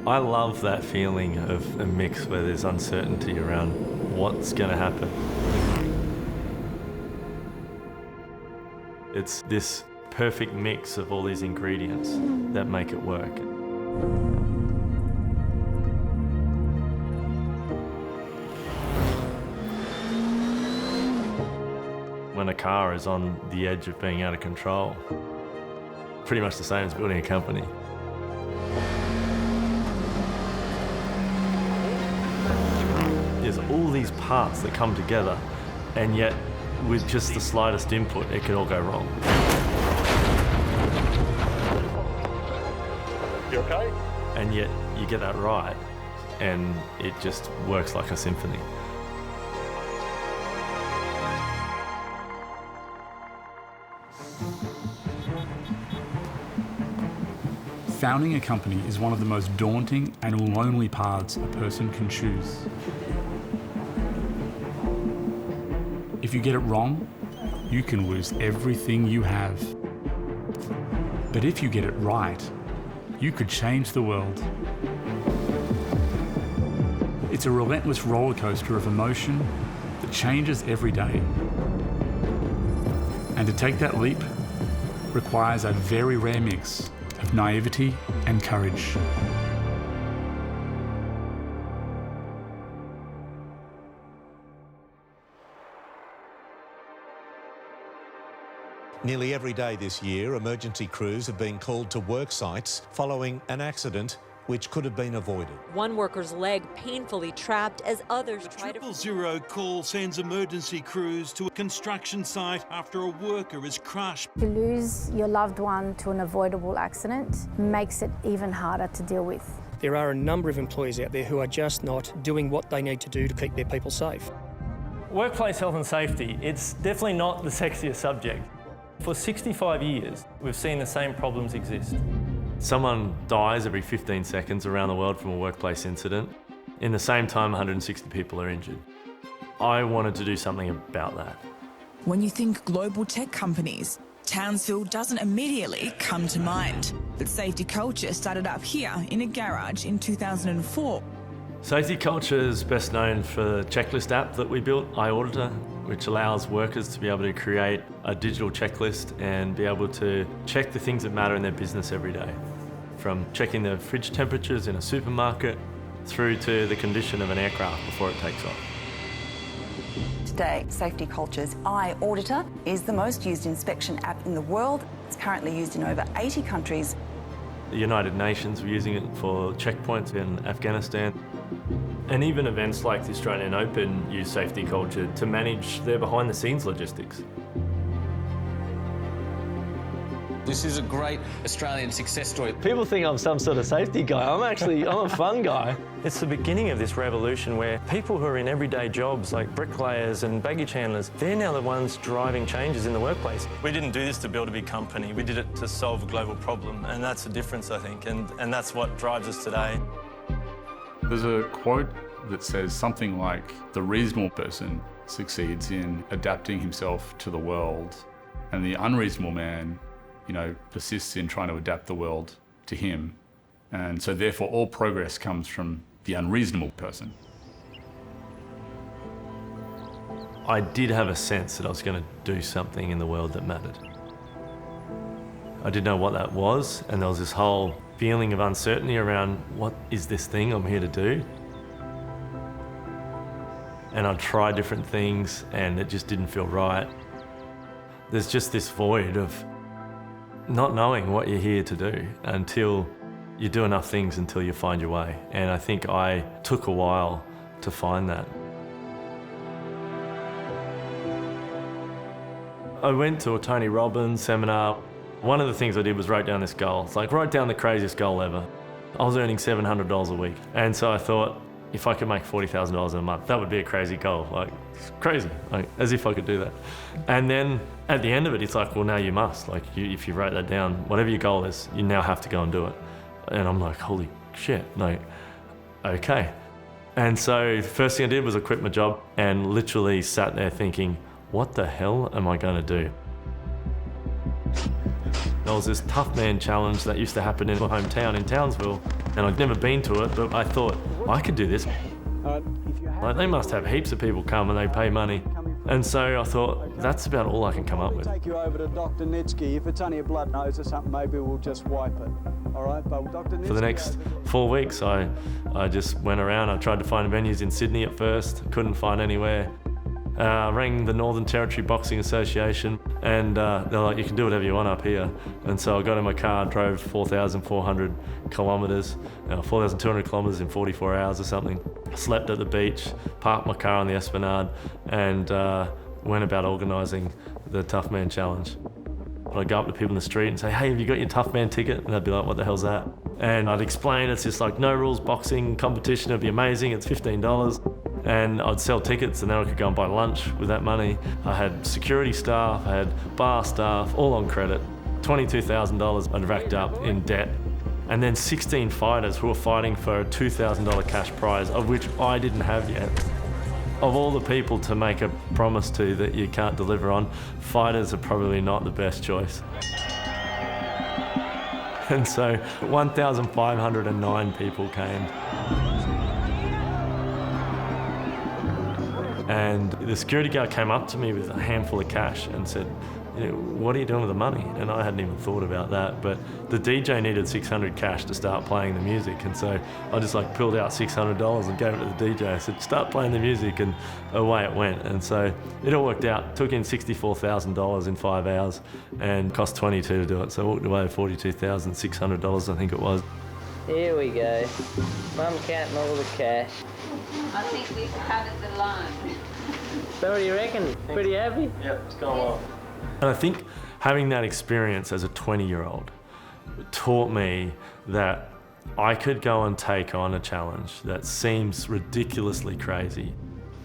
I love that feeling of a mix where there's uncertainty around what's going to happen. It's this perfect mix of all these ingredients that make it work. When a car is on the edge of being out of control, pretty much the same as building a company. There's all these parts that come together, and yet with just the slightest input, it can all go wrong. You okay? And yet you get that right, and it just works like a symphony. Founding a company is one of the most daunting and lonely paths a person can choose. If you get it wrong, you can lose everything you have. But if you get it right, you could change the world. It's a relentless roller coaster of emotion that changes every day. And to take that leap requires a very rare mix of naivety and courage. Nearly every day this year, emergency crews have been called to work sites following an accident which could have been avoided. One worker's leg painfully trapped as others try to... 000 call sends emergency crews to a construction site after a worker is crushed. To lose your loved one to an avoidable accident makes it even harder to deal with. There are a number of employees out there who are just not doing what they need to do to keep their people safe. Workplace health and safety, it's definitely not the sexiest subject. For 65 years, we've seen the same problems exist. Someone dies every 15 seconds around the world from a workplace incident. In the same time, 160 people are injured. I wanted to do something about that. When you think global tech companies, Townsville doesn't immediately come to mind. But SafetyCulture started up here in a garage in 2004. SafetyCulture is best known for the checklist app that we built, iAuditor, which allows workers to be able to create a digital checklist and be able to check the things that matter in their business every day. From checking the fridge temperatures in a supermarket through to the condition of an aircraft before it takes off. Today, SafetyCulture's iAuditor is the most used inspection app in the world. It's currently used in over 80 countries. The United Nations were using it for checkpoints in Afghanistan. And even events like the Australian Open use SafetyCulture to manage their behind-the-scenes logistics. This is a great Australian success story. People think I'm some sort of safety guy. I'm a fun guy. It's the beginning of this revolution where people who are in everyday jobs like bricklayers and baggage handlers, they're now the ones driving changes in the workplace. We didn't do this to build a big company. We did it to solve a global problem, and that's the difference, I think, and that's what drives us today. There's a quote that says something like, the reasonable person succeeds in adapting himself to the world, and the unreasonable man, persists in trying to adapt the world to him. And so therefore all progress comes from the unreasonable person. I did have a sense that I was going to do something in the world that mattered. I didn't know what that was, and there was this whole feeling of uncertainty around what is this thing I'm here to do? And I'd tried different things and it just didn't feel right. There's just this void of not knowing what you're here to do until you do enough things until you find your way. And I think I took a while to find that. I went to a Tony Robbins seminar. One of the things I did was write down this goal. It's like, write down the craziest goal ever. I was earning $700 a week. And so I thought, if I could make $40,000 in a month, that would be a crazy goal. Like, it's crazy, like, as if I could do that. And then at the end of it, it's like, well, now you must. Like, if you write that down, whatever your goal is, you now have to go and do it. And I'm like, holy shit, like, okay. And so the first thing I did was I quit my job and literally sat there thinking, what the hell am I going to do? There was this Tough Man Challenge that used to happen in my hometown in Townsville, and I'd never been to it, but I thought, I could do this. Like, they must have heaps of people come and they pay money. And so I thought, that's about all I can come up with. Take you over to Dr. Nitsky. If it's only a blood nose or something, maybe we'll just wipe it. All right, but Dr. Nitsky. For the next 4 weeks, I just went around. I tried to find venues in Sydney at first, couldn't find anywhere. Rang the Northern Territory Boxing Association, and they're like, you can do whatever you want up here. And so I got in my car, drove 4,400 kilometres, 4,200 kilometres in 44 hours or something. Slept at the beach, parked my car on the Esplanade, and went about organising the Tough Man Challenge. I'd go up to people in the street and say, hey, have you got your Tough Man ticket? And they'd be like, what the hell's that? And I'd explain, it's just like no rules boxing competition, it'd be amazing, it's $15. And I'd sell tickets, and then I could go and buy lunch with that money. I had security staff, I had bar staff, all on credit. $22,000 I'd racked up in debt. And then 16 fighters who were fighting for a $2,000 cash prize, of which I didn't have yet. Of all the people to make a promise to that you can't deliver on, fighters are probably not the best choice. And so 1,509 people came. And the security guard came up to me with a handful of cash and said, what are you doing with the money? And I hadn't even thought about that, but the DJ needed 600 cash to start playing the music. And so I just pulled out $600 and gave it to the DJ. I said, start playing the music, and away it went. And so it all worked out. Took in $64,000 in 5 hours and cost $22 to do it. So I walked away with $42,600, I think it was. Here we go. Mum counting all the cash. I think we've covered the line. So what do you reckon? Pretty happy? Yep, it's gone well. And I think having that experience as a 20-year-old taught me that I could go and take on a challenge that seems ridiculously crazy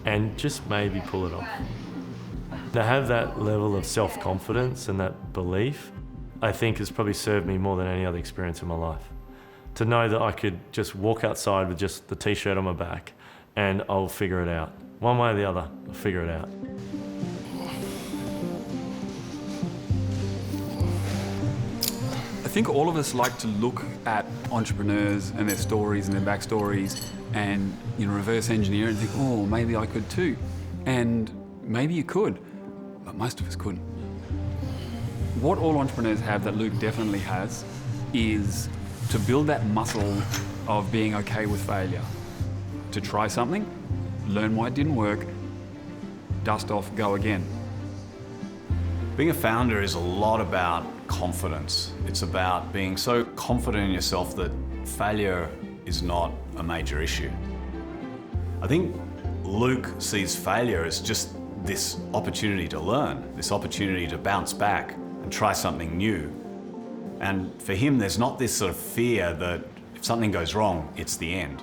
and just maybe pull it off. To have that level of self-confidence and that belief, I think has probably served me more than any other experience in my life. To know that I could just walk outside with just the t-shirt on my back and I'll figure it out. One way or the other, I'll figure it out. I think all of us like to look at entrepreneurs and their stories and their backstories and reverse engineer and think, oh, maybe I could too. And maybe you could, but most of us couldn't. What all entrepreneurs have that Luke definitely has is to build that muscle of being okay with failure. To try something, learn why it didn't work, dust off, go again. Being a founder is a lot about confidence. It's about being so confident in yourself that failure is not a major issue. I think Luke sees failure as just this opportunity to learn, this opportunity to bounce back and try something new. And for him, there's not this sort of fear that if something goes wrong, it's the end.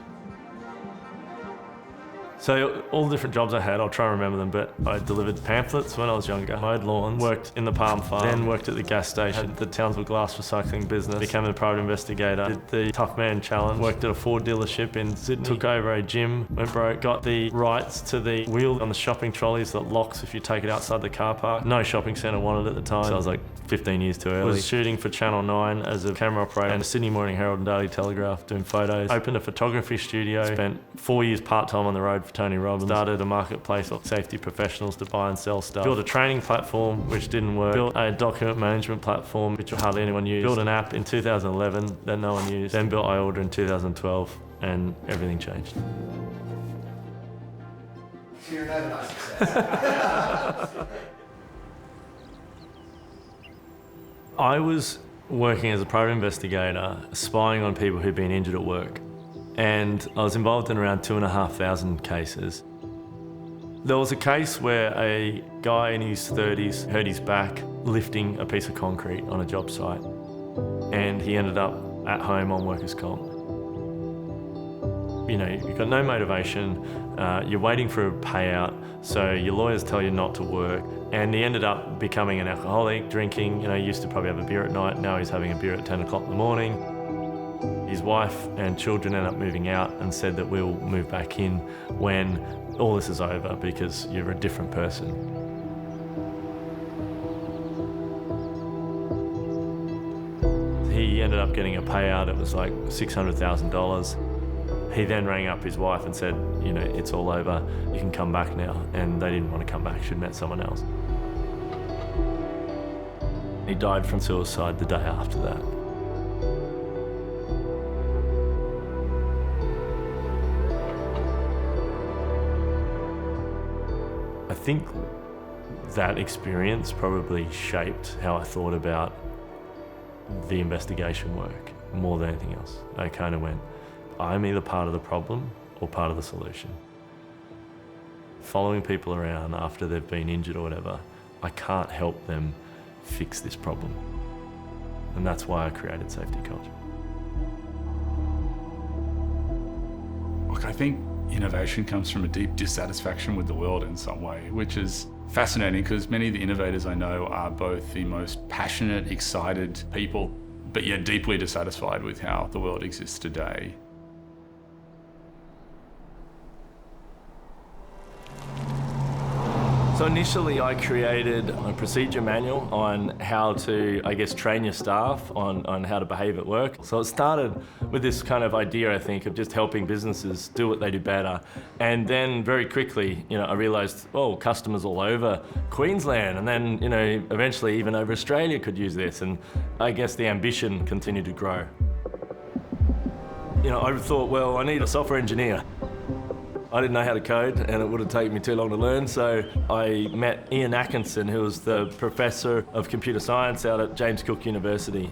So all the different jobs I had, I'll try and remember them, but I delivered pamphlets when I was younger, mowed lawns, worked in the palm farm, then worked at the gas station, had the Townsville glass recycling business, became a private investigator, did the Tough Man Challenge, worked at a Ford dealership in Sydney, took over a gym, went broke, got the rights to the wheel on the shopping trolleys that locks if you take it outside the car park. No shopping centre wanted it at the time, so I was like 15 years too early. Was shooting for Channel 9 as a camera operator and the Sydney Morning Herald and Daily Telegraph doing photos. Opened a photography studio, spent 4 years part-time on the road for Tony Robbins. Started a marketplace of safety professionals to buy and sell stuff. Built a training platform, which didn't work. Built a document management platform, which hardly anyone used. Built an app in 2011 that no one used. Then built iOrder in 2012, and everything changed. So you're an overnight success. I was working as a private investigator, spying on people who'd been injured at work. And I was involved in around 2,500 cases. There was a case where a guy in his 30s hurt his back lifting a piece of concrete on a job site, and he ended up at home on workers' comp. You've got no motivation, you're waiting for a payout, so your lawyers tell you not to work, and he ended up becoming an alcoholic, drinking. He used to probably have a beer at night, now he's having a beer at 10 o'clock in the morning. His wife and children ended up moving out and said that we'll move back in when all this is over because you're a different person. He ended up getting a payout. It was like $600,000. He then rang up his wife and said, you know, it's all over, you can come back now. And they didn't want to come back, she'd met someone else. He died from suicide the day after that. I think that experience probably shaped how I thought about the investigation work more than anything else. I kind of went, I'm either part of the problem or part of the solution. Following people around after they've been injured or whatever, I can't help them fix this problem. And that's why I created SafetyCulture. Look, I think innovation comes from a deep dissatisfaction with the world in some way, which is fascinating because many of the innovators I know are both the most passionate, excited people, but yet deeply dissatisfied with how the world exists today. So initially I created a procedure manual on how to, I guess, train your staff on how to behave at work. So it started with this kind of idea, I think, of just helping businesses do what they do better. And then very quickly, you know, I realized, oh, customers all over Queensland, and then, you know, eventually even over Australia could use this. And I guess the ambition continued to grow. You know, I thought, well, I need a software engineer. I didn't know how to code, and it would have taken me too long to learn, so I met Ian Atkinson, who was the professor of computer science out at James Cook University.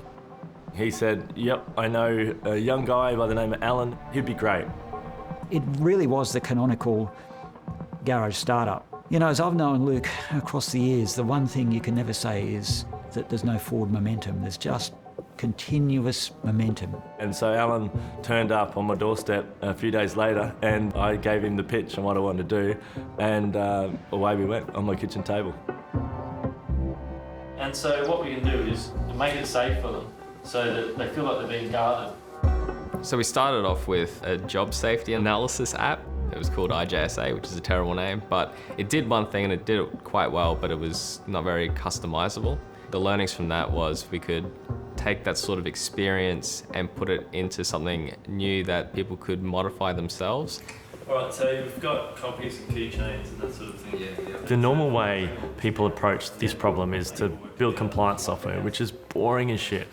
He said, yep, I know a young guy by the name of Alan, he'd be great. It really was the canonical garage startup. You know, as I've known Luke across the years, the one thing you can never say is that there's no forward momentum. There's just continuous momentum. And so Alan turned up on my doorstep a few days later, and I gave him the pitch on what I wanted to do, and away we went on my kitchen table. And so what we can do is make it safe for them so that they feel like they're being guarded. So we started off with a job safety analysis app. It was called IJSA, which is a terrible name, but it did one thing and it did it quite well, but it was not very customizable. The learnings from that was we could take that sort of experience and put it into something new that people could modify themselves. All right, so you've got copies and keychains and that sort of thing. Yeah. The normal way people approach this problem is to build compliance software, which is boring as shit.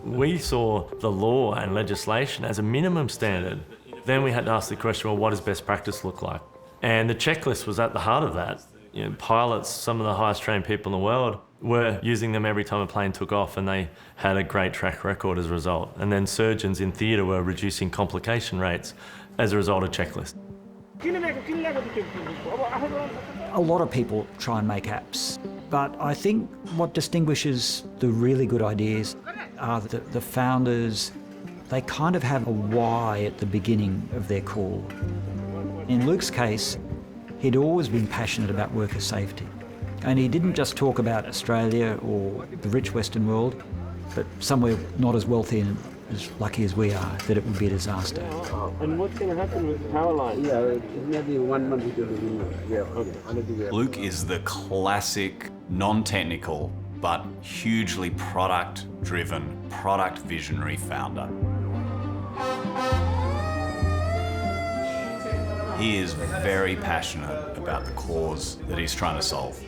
We saw the law and legislation as a minimum standard. Then we had to ask the question, well, what does best practice look like? And the checklist was at the heart of that. You know, pilots, some of the highest trained people in the world, were using them every time a plane took off, and they had a great track record as a result. And then surgeons in theatre were reducing complication rates as a result of checklists. A lot of people try and make apps, but I think what distinguishes the really good ideas are that the founders, they kind of have a why at the beginning of their call. In Luke's case, he'd always been passionate about worker safety. And he didn't just talk about Australia or the rich Western world, but somewhere not as wealthy and as lucky as we are, that it would be a disaster. And what's going to happen with power lines? Yeah, maybe 1 month. Yeah, okay. Luke is the classic, non-technical, but hugely product-driven, product visionary founder. He is very passionate about the cause that he's trying to solve.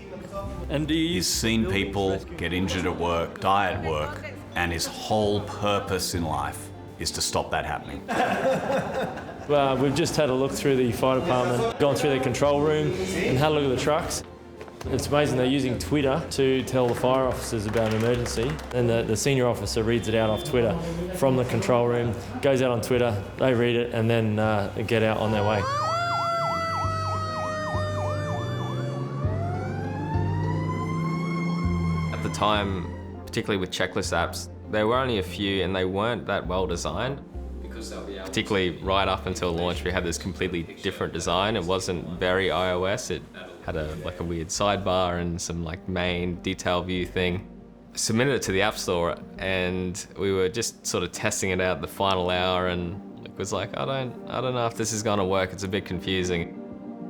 And he's seen people get injured at work, die at work, and his whole purpose in life is to stop that happening. Well, we've just had a look through the fire department, gone through their control room and had a look at the trucks. It's amazing they're using Twitter to tell the fire officers about an emergency, and the senior officer reads it out off Twitter from the control room, goes out on Twitter, they read it, and then get out on their way. At the time, particularly with checklist apps, there were only a few and they weren't that well designed. Particularly right up until launch, we had this completely different design. It wasn't very iOS. It had a weird sidebar and some main detail view thing. Submitted it to the App Store and we were just sort of testing it out the final hour, and was like, I don't know if this is gonna work. It's a bit confusing.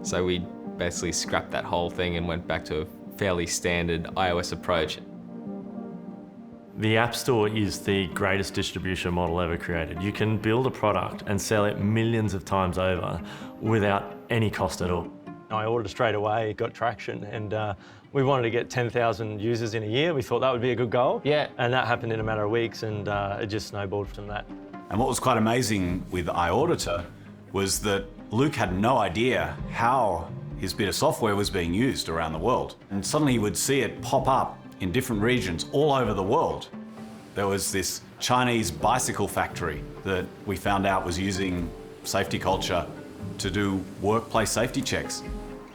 So we basically scrapped that whole thing and went back to a fairly standard iOS approach. The App Store is the greatest distribution model ever created. You can build a product and sell it millions of times over without any cost at all. I ordered straight away, got traction, and we wanted to get 10,000 users in a year. We thought that would be a good goal. Yeah. And that happened in a matter of weeks, and it just snowballed from that. And what was quite amazing with iAuditor was that Luke had no idea how his bit of software was being used around the world. And suddenly he would see it pop up in different regions all over the world. There was this Chinese bicycle factory that we found out was using SafetyCulture to do workplace safety checks.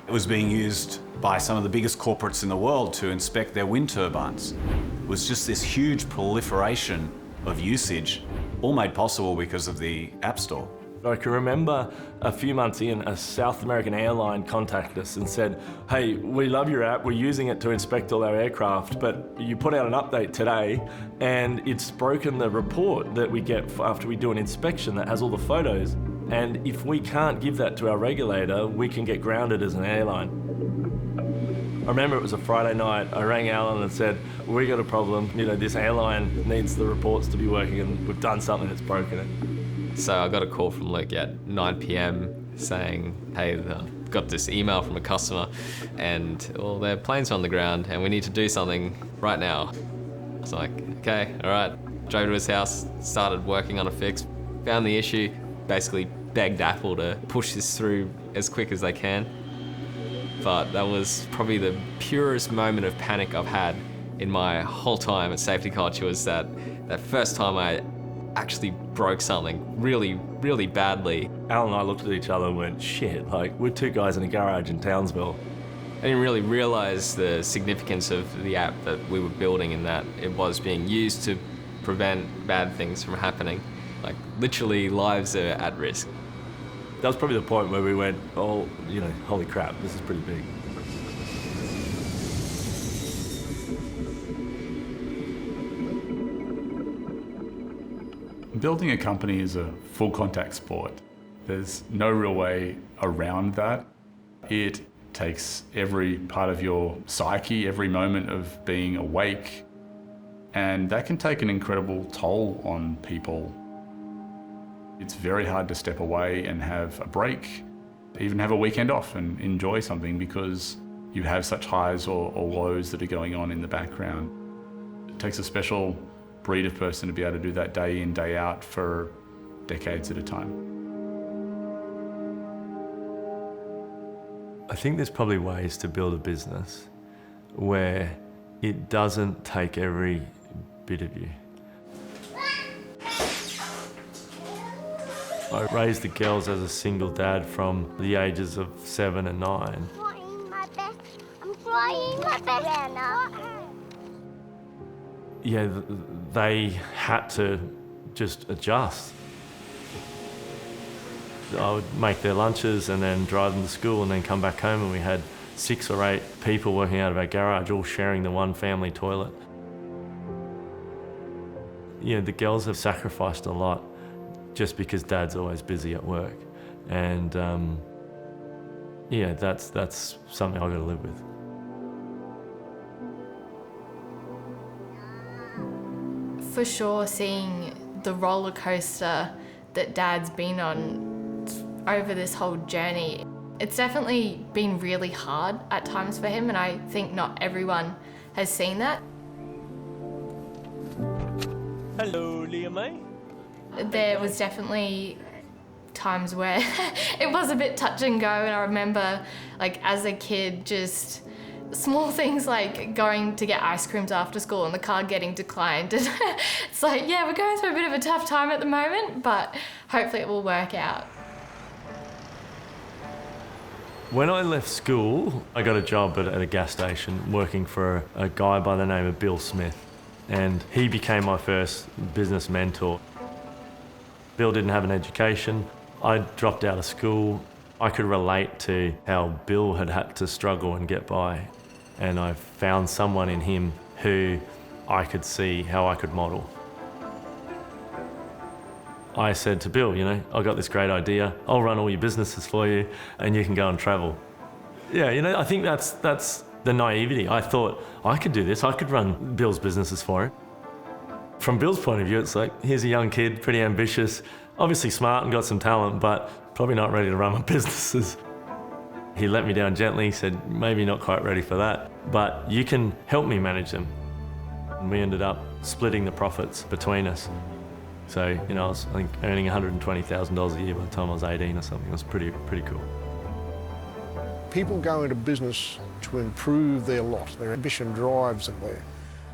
It was being used by some of the biggest corporates in the world to inspect their wind turbines. It was just this huge proliferation of usage, all made possible because of the App Store. I can remember a few months in, a South American airline contacted us and said, hey, we love your app, we're using it to inspect all our aircraft, but you put out an update today and it's broken the report that we get after we do an inspection that has all the photos. And if we can't give that to our regulator, we can get grounded as an airline. I remember it was a Friday night, I rang Alan and said, we got a problem, this airline needs the reports to be working and we've done something that's broken it. So I got a call from Luke at 9 p.m. saying, hey, I've got this email from a customer and their planes are on the ground and we need to do something right now. I was like, okay, all right. Drove to his house, started working on a fix, found the issue, basically begged Apple to push this through as quick as they can. But that was probably the purest moment of panic I've had in my whole time at SafetyCulture. Was that first time I actually broke something really, really badly. Al and I looked at each other and went, shit, we're two guys in a garage in Townsville. I didn't really realize the significance of the app that we were building in that it was being used to prevent bad things from happening. Literally, lives are at risk. That was probably the point where we went, holy crap, this is pretty big. Building a company is a full contact sport. There's no real way around that. It takes every part of your psyche, every moment of being awake, and that can take an incredible toll on people. It's very hard to step away and have a break, even have a weekend off and enjoy something because you have such highs or lows that are going on in the background. It takes a special breed of person to be able to do that day in, day out for decades at a time. I think there's probably ways to build a business where it doesn't take every bit of you. I raised the girls as a single dad from the ages of 7 and 9. I'm trying my best. Yeah, they had to just adjust. I would make their lunches and then drive them to school and then come back home, and we had 6 or 8 people working out of our garage, all sharing the one family toilet. The girls have sacrificed a lot just because Dad's always busy at work. And that's something I've got to live with. For sure, seeing the roller coaster that Dad's been on over this whole journey, it's definitely been really hard at times for him, and I think not everyone has seen that. Hello, Liam. There was definitely times where it was a bit touch and go, and I remember, as a kid, just small things like going to get ice creams after school and the car getting declined. It's we're going through a bit of a tough time at the moment, but hopefully it will work out. When I left school, I got a job at a gas station working for a guy by the name of Bill Smith, and he became my first business mentor. Bill didn't have an education. I dropped out of school. I could relate to how Bill had to struggle and get by, and I found someone in him who I could see how I could model. I said to Bill, I've got this great idea. I'll run all your businesses for you and you can go and travel. Yeah, I think that's the naivety. I thought I could do this. I could run Bill's businesses for him. From Bill's point of view, it's like, here's a young kid, pretty ambitious, obviously smart and got some talent, but probably not ready to run my businesses. He let me down gently, said, maybe not quite ready for that, but you can help me manage them. And we ended up splitting the profits between us. So, you know, I was, I think, earning $120,000 a year by the time I was 18 or something. It was pretty cool. People go into business to improve their lot. Their ambition drives them there.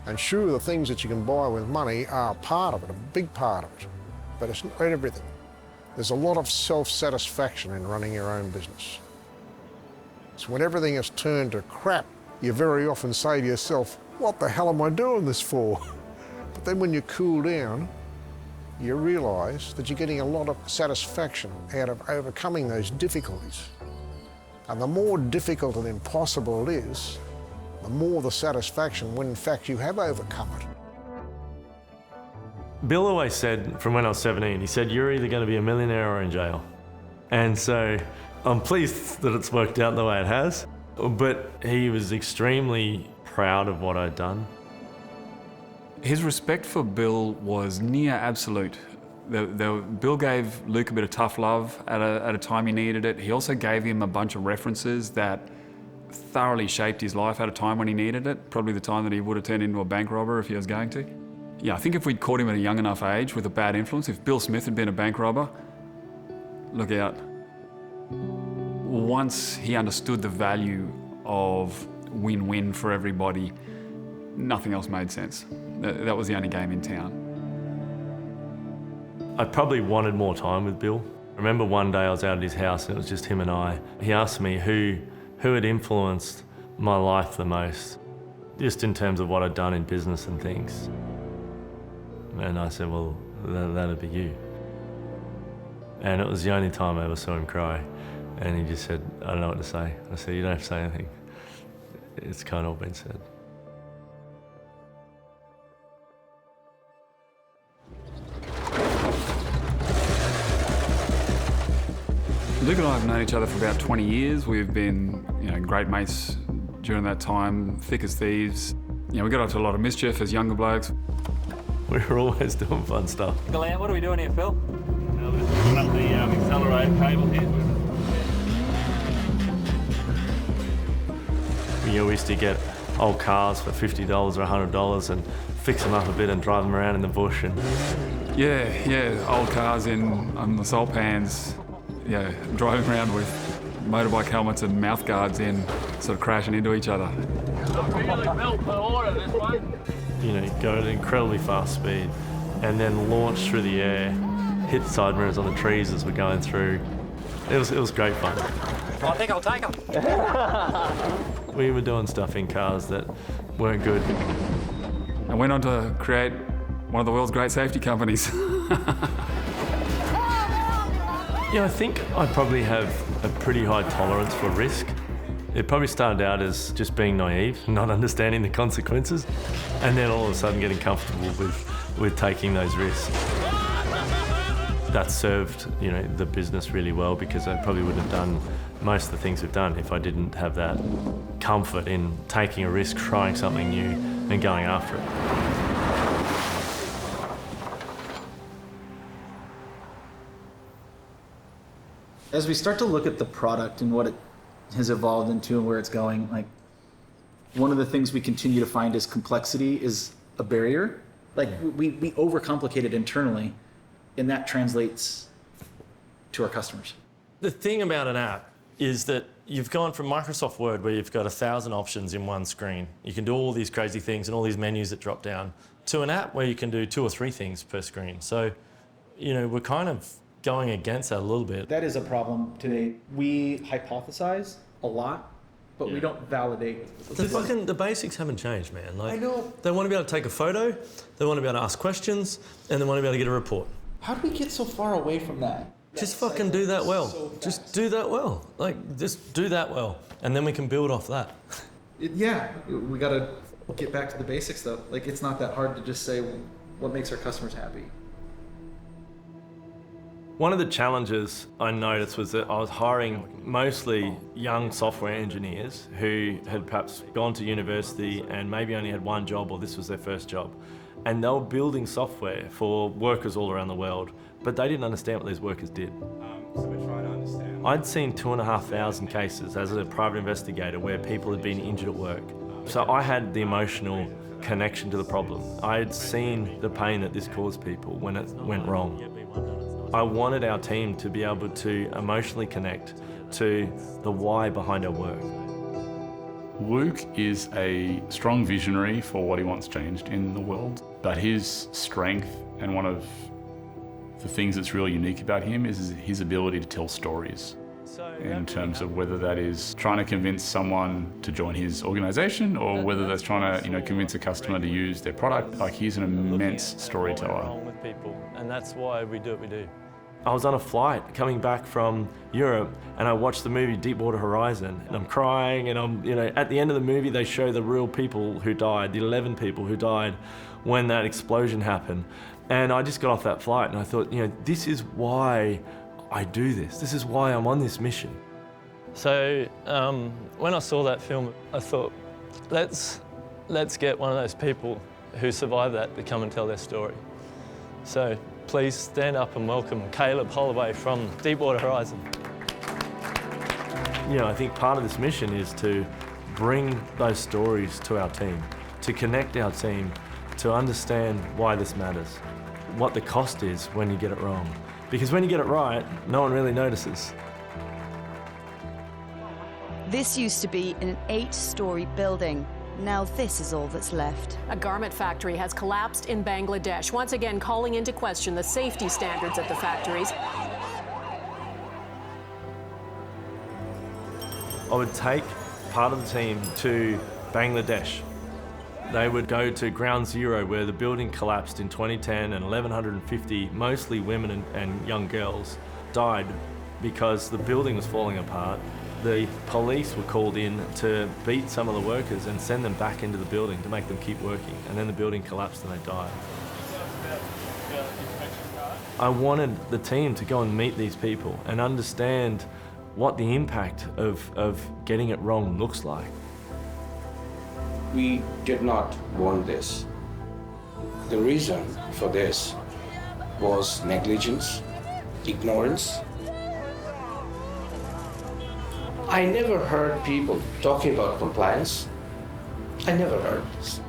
And sure, the things that you can buy with money are part of it, a big part of it, but it's not everything. There's a lot of self-satisfaction in running your own business. So when everything is turned to crap, you very often say to yourself, what the hell am I doing this for? But then when you cool down, you realise that you're getting a lot of satisfaction out of overcoming those difficulties. And the more difficult and impossible it is, the more the satisfaction when in fact you have overcome it. Bill always said, from when I was 17, he said, you're either going to be a millionaire or in jail. And so I'm pleased that it's worked out the way it has, but he was extremely proud of what I'd done. His respect for Bill was near absolute. Bill gave Luke a bit of tough love at a time he needed it. He also gave him a bunch of references that thoroughly shaped his life at a time when he needed it, probably the time that he would have turned into a bank robber if he was going to. Yeah, I think if we'd caught him at a young enough age with a bad influence, if Bill Smith had been a bank robber, look out. Once he understood the value of win-win for everybody, nothing else made sense. That was the only game in town. I probably wanted more time with Bill. I remember one day I was out at his house and it was just him and I. He asked me who had influenced my life the most, just in terms of what I'd done in business and things. And I said, well, that'd be you. And it was the only time I ever saw him cry. And he just said, I don't know what to say. I said, you don't have to say anything. It's kind of all been said. Luke and I have known each other for about 20 years. We've been, great mates during that time, thick as thieves. We got up to a lot of mischief as younger blokes. We were always doing fun stuff. Glenn, what are we doing here, Phil? We're putting up the accelerator cable here. We used to get old cars for $50 or $100 and fix them up a bit and drive them around in the bush. And Yeah, old cars on the salt pans. Yeah, driving around with motorbike helmets and mouth guards in, sort of crashing into each other. Go at an incredibly fast speed and then launch through the air, hit the side mirrors on the trees as we're going through. It was great fun. I think I'll take them. We were doing stuff in cars that weren't good. I went on to create one of the world's great safety companies. I think I probably have a pretty high tolerance for risk. It probably started out as just being naive, not understanding the consequences, and then all of a sudden getting comfortable with taking those risks. That served, the business really well, because I probably wouldn't have done most of the things we've done if I didn't have that comfort in taking a risk, trying something new, and going after it. As we start to look at the product and what it has evolved into and where it's going, like, one of the things we continue to find is complexity is a barrier. Like, we overcomplicate it internally, and that translates to our customers. The thing about an app is that you've gone from Microsoft Word, where you've got 1,000 options in one screen. You can do all these crazy things and all these menus that drop down, to an app where you can do 2 or 3 things per screen. So, we're kind of going against that a little bit. That is a problem today. We hypothesize a lot, but we don't validate. The basics haven't changed, man. Like, I know. They want to be able to take a photo, they want to be able to ask questions, and they want to be able to get a report. How do we get so far away from that? Just fucking do that well. Just do that well. Just do that well. And then we can build off that. We got to get back to the basics, though. Like, it's not that hard to just say what makes our customers happy. One of the challenges I noticed was that I was hiring mostly young software engineers who had perhaps gone to university and maybe only had one job, or this was their first job. And they were building software for workers all around the world, but they didn't understand what these workers did. So we're trying to understand. I'd seen 2,500 cases as a private investigator where people had been injured at work. So I had the emotional connection to the problem. I had seen the pain that this caused people when it went wrong. I wanted our team to be able to emotionally connect to the why behind our work. Luke is a strong visionary for what he wants changed in the world, but his strength and one of the things that's really unique about him is his ability to tell stories. In terms of whether that is trying to convince someone to join his organisation or whether that's trying to, convince a customer to use their product. Like, he's an immense storyteller. With people, and that's why we do what we do. I was on a flight coming back from Europe and I watched the movie Deepwater Horizon and I'm crying and I'm, at the end of the movie they show the real people who died, the 11 people who died when that explosion happened. And I just got off that flight and I thought, this is why I do this. This is why I'm on this mission. So when I saw that film, I thought, let's get one of those people who survived that to come and tell their story. So please stand up and welcome Caleb Holloway from Deepwater Horizon. I think part of this mission is to bring those stories to our team, to connect our team, to understand why this matters, what the cost is when you get it wrong. Because when you get it right, no one really notices. This used to be an 8-story building. Now this is all that's left. A garment factory has collapsed in Bangladesh, once again calling into question the safety standards at the factories. I would take part of the team to Bangladesh. They would go to ground zero where the building collapsed in 2010 and 1,150, mostly women and young girls, died because the building was falling apart. The police were called in to beat some of the workers and send them back into the building to make them keep working, and then the building collapsed and they died. I wanted the team to go and meet these people and understand what the impact of getting it wrong looks like. We did not want this. The reason for this was negligence, ignorance. I never heard people talking about compliance. I never heard this.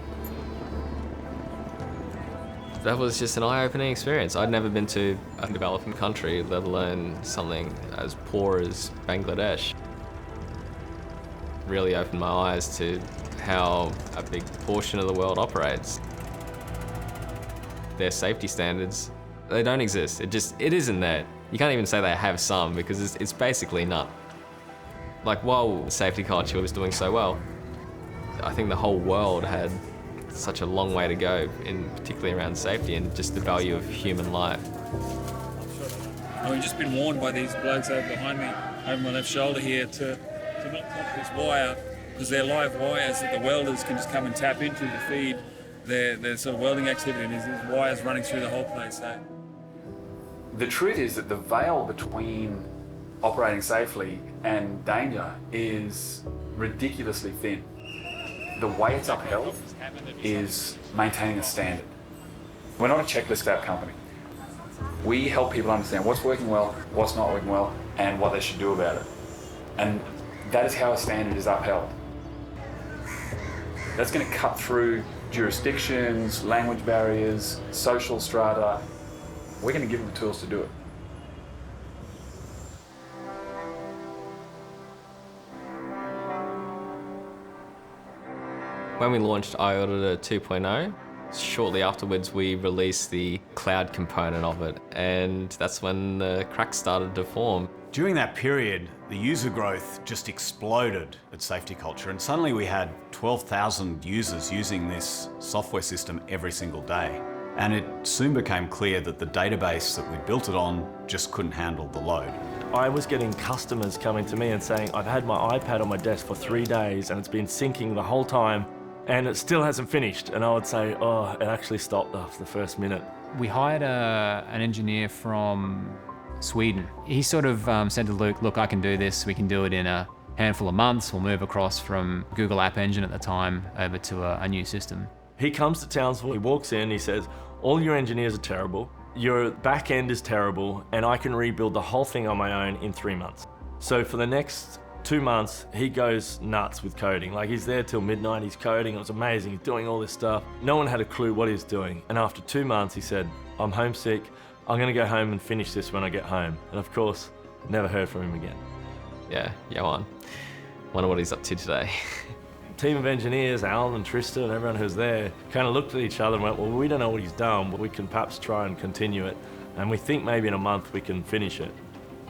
That was just an eye-opening experience. I'd never been to a developing country, let alone something as poor as Bangladesh. Really opened my eyes to how a big portion of the world operates. Their safety standards, they don't exist. It isn't there. You can't even say they have some because it's basically none. Like, while SafetyCulture was doing so well, I think the whole world had such a long way to go, particularly around safety and just the value of human life. I've just been warned by these blokes over behind me, over my left shoulder here, to not touch this wire, because they're live wires that the welders can just come and tap into to feed their sort of welding activity, and there's wires running through the whole place. So. The truth is that the veil between operating safely and danger is ridiculously thin. The way it's upheld is maintaining a standard. We're not a checklist app company. We help people understand what's working well, what's not working well, and what they should do about it. And that is how a standard is upheld. That's going to cut through jurisdictions, language barriers, social strata. We're going to give them the tools to do it. When we launched iAuditor 2.0, shortly afterwards we released the cloud component of it, and that's when the cracks started to form. During that period, the user growth just exploded at SafetyCulture, and suddenly we had 12,000 users using this software system every single day. And it soon became clear that the database that we built it on just couldn't handle the load. I was getting customers coming to me and saying, I've had my iPad on my desk for 3 days and it's been syncing the whole time and it still hasn't finished. And I would say, oh, it actually stopped after the first minute. We hired an engineer from Sweden. He sort of said to Luke, look, I can do this. We can do it in a handful of months. We'll move across from Google App Engine at the time over to a new system. He comes to Townsville, he walks in, he says, all your engineers are terrible, your back end is terrible, and I can rebuild the whole thing on my own in 3 months. So for the next 2 months, he goes nuts with coding. Like, he's there till midnight, he's coding, it was amazing, he's doing all this stuff. No one had a clue what he was doing. And after 2 months, he said, I'm homesick, I'm gonna go home and finish this when I get home. And of course, never heard from him again. Yeah, Johan. Wonder what he's up to today. Team of engineers, Alan and Tristan and everyone who's there, kind of looked at each other and went, well, we don't know what he's done, but we can perhaps try and continue it. And we think maybe in a month we can finish it.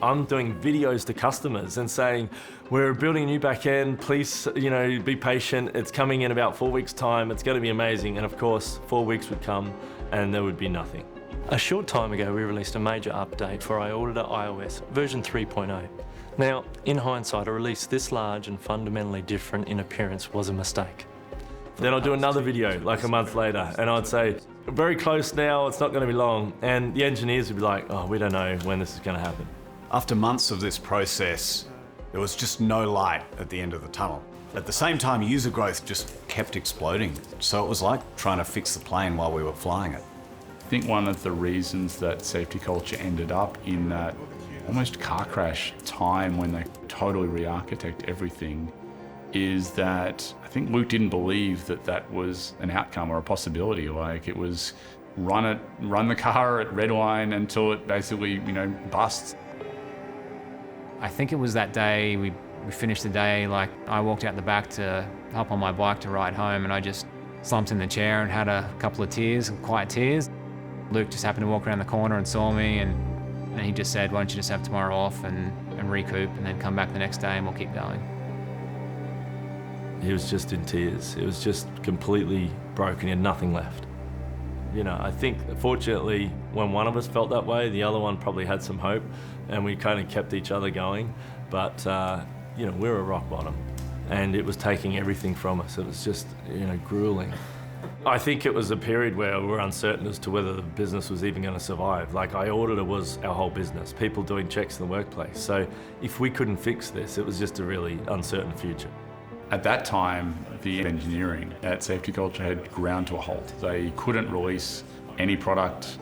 I'm doing videos to customers and saying, we're building a new back end, please, be patient. It's coming in about 4 weeks' time. It's going to be amazing. And of course, 4 weeks would come and there would be nothing. A short time ago, we released a major update for iAuditor iOS version 3.0. Now, in hindsight, a release this large and fundamentally different in appearance was a mistake. Then I'll do another video like a month later and I'd say, very close now, it's not going to be long. And the engineers would be like, oh, we don't know when this is going to happen. After months of this process, there was just no light at the end of the tunnel. At the same time, user growth just kept exploding. So it was like trying to fix the plane while we were flying it. I think one of the reasons that SafetyCulture ended up in that almost car crash time when they totally re-architect everything is that I think Luke didn't believe that that was an outcome or a possibility. Like, it was run the car at red line until it basically, busts. I think it was that day we finished the day, like I walked out the back to hop on my bike to ride home and I just slumped in the chair and had a couple of tears, quiet tears. Luke just happened to walk around the corner and saw me and he just said, why don't you just have tomorrow off and recoup and then come back the next day and we'll keep going. He was just in tears. It was just completely broken, he had nothing left. I think fortunately when one of us felt that way, the other one probably had some hope and we kind of kept each other going. But, we were at rock bottom and it was taking everything from us. It was just, grueling. I think it was a period where we were uncertain as to whether the business was even going to survive. Like, iAuditor was our whole business, people doing checks in the workplace. So if we couldn't fix this, it was just a really uncertain future. At that time, the engineering at SafetyCulture had ground to a halt. They couldn't release any product.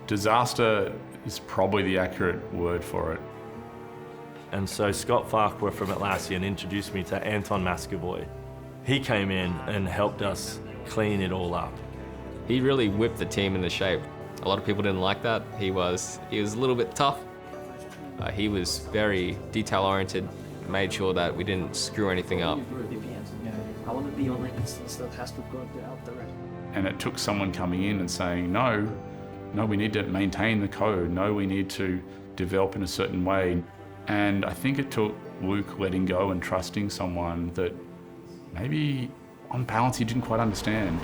Disaster is probably the accurate word for it. And so Scott Farquhar from Atlassian introduced me to Anton Mascavoy. He came in and helped us clean it all up. He really whipped the team into shape. A lot of people didn't like that. He was a little bit tough. He was very detail-oriented, made sure that we didn't screw anything up. And it took someone coming in and saying, no, we need to maintain the code. No, we need to develop in a certain way. And I think it took Luke letting go and trusting someone that maybe on balance he didn't quite understand.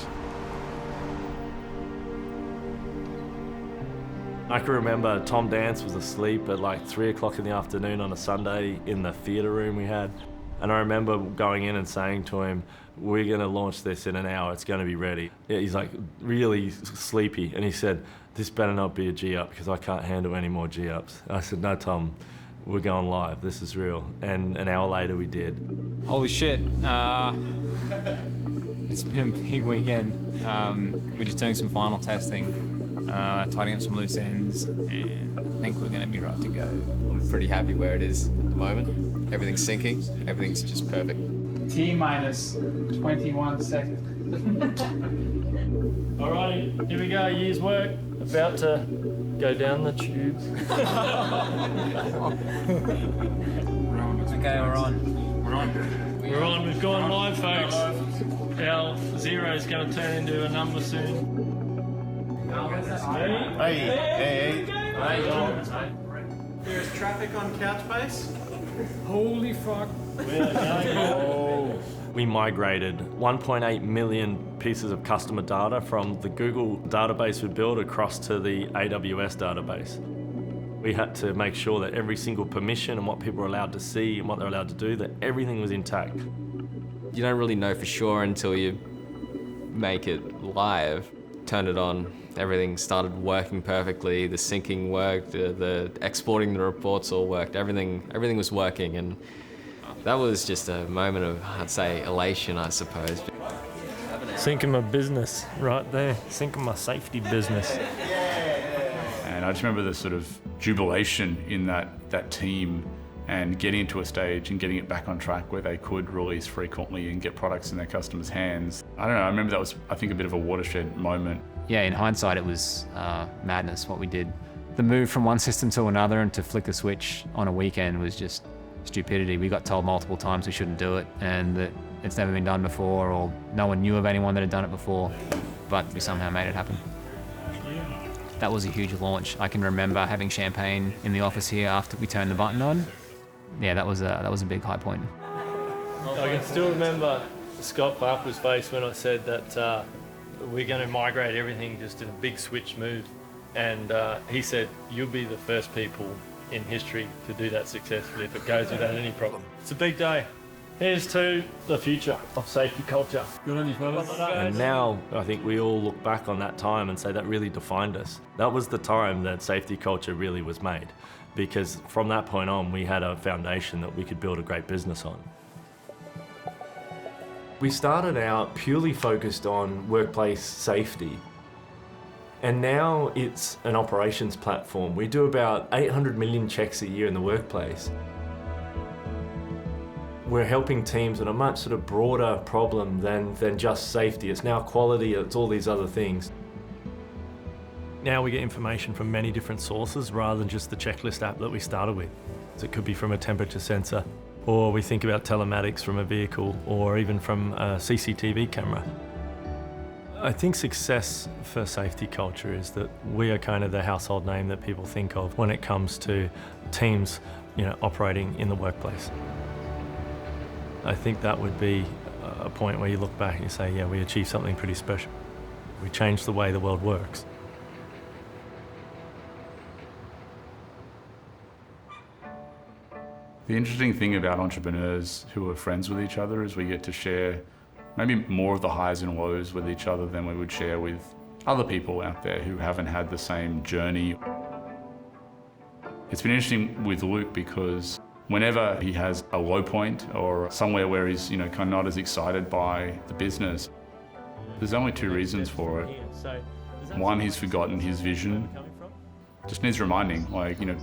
I can remember Tom Dance was asleep at like 3 o'clock in the afternoon on a Sunday in the theatre room we had. And I remember going in and saying to him, we're going to launch this in an hour, it's going to be ready. He's like really sleepy and he said, this better not be a G-up because I can't handle any more G-ups. I said, no, Tom, we're going live, this is real. And an hour later we did. Holy shit. It's been a big weekend. We're just doing some final testing, tidying up some loose ends, and I think we're going to be right to go. I'm pretty happy where it is at the moment. Everything's syncing, everything's just perfect. T-minus 21 seconds. Alrighty, here we go, year's work. About to go down the tube. Okay, we're on. We're on, we've gone live, folks. Our zero's going to turn into a number soon. Hey. There's traffic on Couchbase. Holy fuck. We migrated 1.8 million pieces of customer data from the Google database we built across to the AWS database. We had to make sure that every single permission and what people were allowed to see and what they're allowed to do, that everything was intact. You don't really know for sure until you make it live, turn it on, everything started working perfectly, the syncing worked, the exporting the reports all worked, everything was working, and that was just a moment of, I'd say, elation, I suppose. Sinking my business right there. Sinking my safety business. And I just remember the sort of jubilation in that team and getting to a stage and getting it back on track where they could release frequently and get products in their customers' hands. I don't know, I remember that was, I think, a bit of a watershed moment. Yeah, in hindsight, it was madness what we did. The move from one system to another and to flick the switch on a weekend was just stupidity. We got told multiple times we shouldn't do it and that it's never been done before, or no one knew of anyone that had done it before, but we somehow made it happen. That was a huge launch. I can remember having champagne in the office here after we turned the button on. Yeah, that was a big high point. I can still remember Scott Barker's face when I said that we're going to migrate everything just in a big switch move. And he said, you'll be the first people in history to do that successfully if it goes without any problem. It's a big day. Here's to the future of safety culture. Good on you, fellas. And now I think we all look back on that time and say that really defined us. That was the time that safety culture really was made, because from that point on we had a foundation that we could build a great business on. We started out purely focused on workplace safety. And now it's an operations platform. We do about 800 million checks a year in the workplace. We're helping teams on a much sort of broader problem than just safety. It's now quality, it's all these other things. Now we get information from many different sources rather than just the checklist app that we started with. So it could be from a temperature sensor, or we think about telematics from a vehicle, or even from a CCTV camera. I think success for safety culture is that we are kind of the household name that people think of when it comes to teams, operating in the workplace. I think that would be a point where you look back and you say, yeah, we achieved something pretty special. We changed the way the world works. The interesting thing about entrepreneurs who are friends with each other is we get to share maybe more of the highs and lows with each other than we would share with other people out there who haven't had the same journey. It's been interesting with Luke because whenever he has a low point or somewhere where he's kind of not as excited by the business, there's only two reasons for it. One, he's forgotten his vision. Just needs reminding,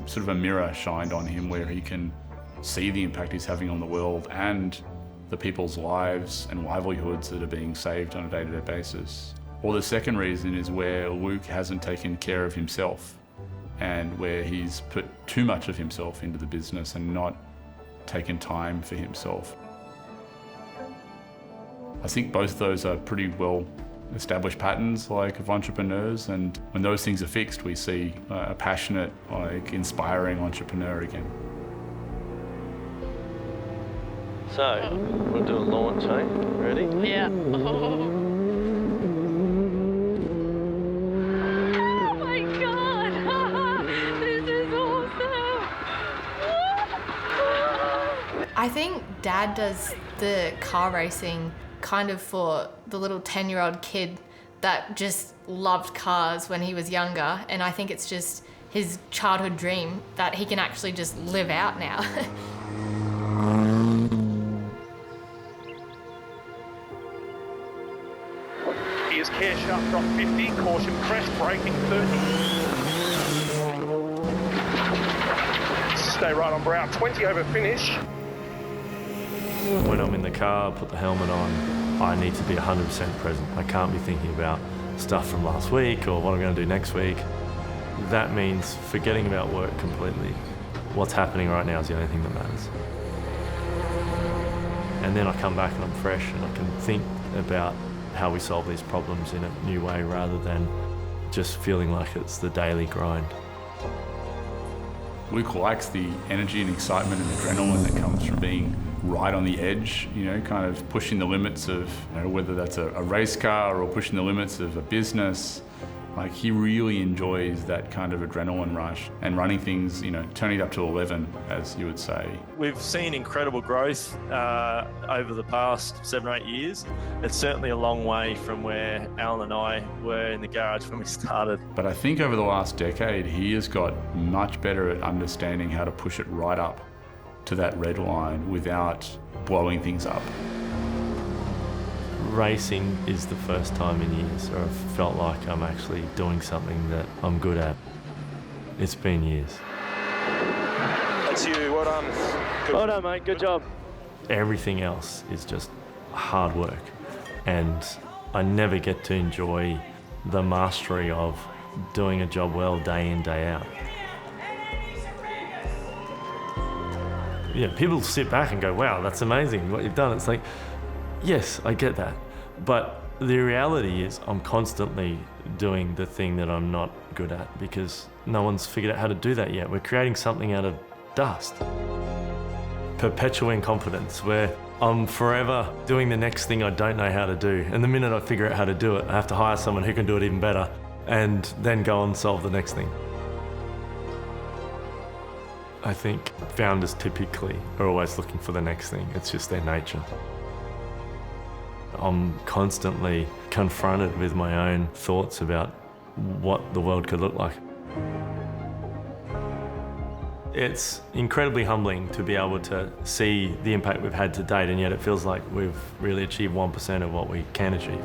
sort of a mirror shined on him where he can see the impact he's having on the world and the people's lives and livelihoods that are being saved on a day-to-day basis. Or the second reason is where Luke hasn't taken care of himself and where he's put too much of himself into the business and not taken time for himself. I think both of those are pretty well established patterns of entrepreneurs, and when those things are fixed, we see a passionate, inspiring entrepreneur again. So, we'll do a launch, eh? Ready? Yeah. Oh my God! This is awesome! I think Dad does the car racing kind of for the little 10-year-old kid that just loved cars when he was younger, and I think it's just his childhood dream that he can actually just live out now. Here's care sharp drop 50, caution crest, braking 30. Stay right on brow, 20 over finish. When I'm in the car, put the helmet on, I need to be 100% present. I can't be thinking about stuff from last week or what I'm going to do next week. That means forgetting about work completely. What's happening right now is the only thing that matters. And then I come back and I'm fresh and I can think about how we solve these problems in a new way rather than just feeling like it's the daily grind. Luke likes the energy and excitement and adrenaline that comes from being right on the edge, kind of pushing the limits of whether that's a race car or pushing the limits of a business. He really enjoys that kind of adrenaline rush and running things, turning it up to 11, as you would say. We've seen incredible growth over the past 7 or 8 years. It's certainly a long way from where Alan and I were in the garage when we started. But I think over the last decade, he has got much better at understanding how to push it right up to that red line without blowing things up. Racing is the first time in years where I've felt like I'm actually doing something that I'm good at. It's been years. That's you, well done. Good. Well done, mate, good job. Everything else is just hard work, and I never get to enjoy the mastery of doing a job well day in, day out. Yeah, people sit back and go, wow, that's amazing what you've done. It's like, yes, I get that. But the reality is I'm constantly doing the thing that I'm not good at because no one's figured out how to do that yet. We're creating something out of dust. Perpetual incompetence, where I'm forever doing the next thing I don't know how to do. And the minute I figure out how to do it, I have to hire someone who can do it even better and then go and solve the next thing. I think founders typically are always looking for the next thing. It's just their nature. I'm constantly confronted with my own thoughts about what the world could look like. It's incredibly humbling to be able to see the impact we've had to date, and yet it feels like we've really achieved 1% of what we can achieve.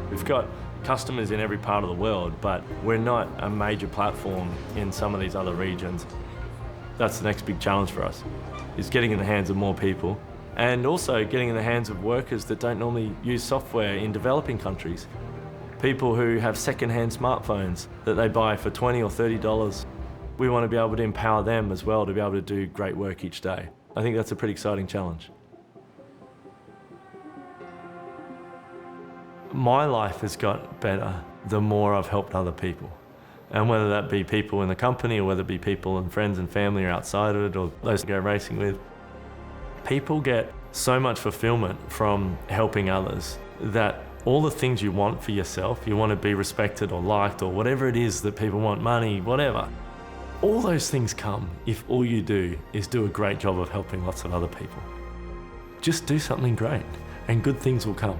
We've got customers in every part of the world, but we're not a major platform in some of these other regions. That's the next big challenge for us, is getting in the hands of more people, and also getting in the hands of workers that don't normally use software in developing countries. People who have second-hand smartphones that they buy for $20 or $30. We want to be able to empower them as well to be able to do great work each day. I think that's a pretty exciting challenge. My life has got better the more I've helped other people. And whether that be people in the company or whether it be people and friends and family or outside of it or those I go racing with, people get so much fulfillment from helping others that all the things you want for yourself, you want to be respected or liked or whatever it is that people want, money, whatever, all those things come if all you do is do a great job of helping lots of other people. Just do something great and good things will come.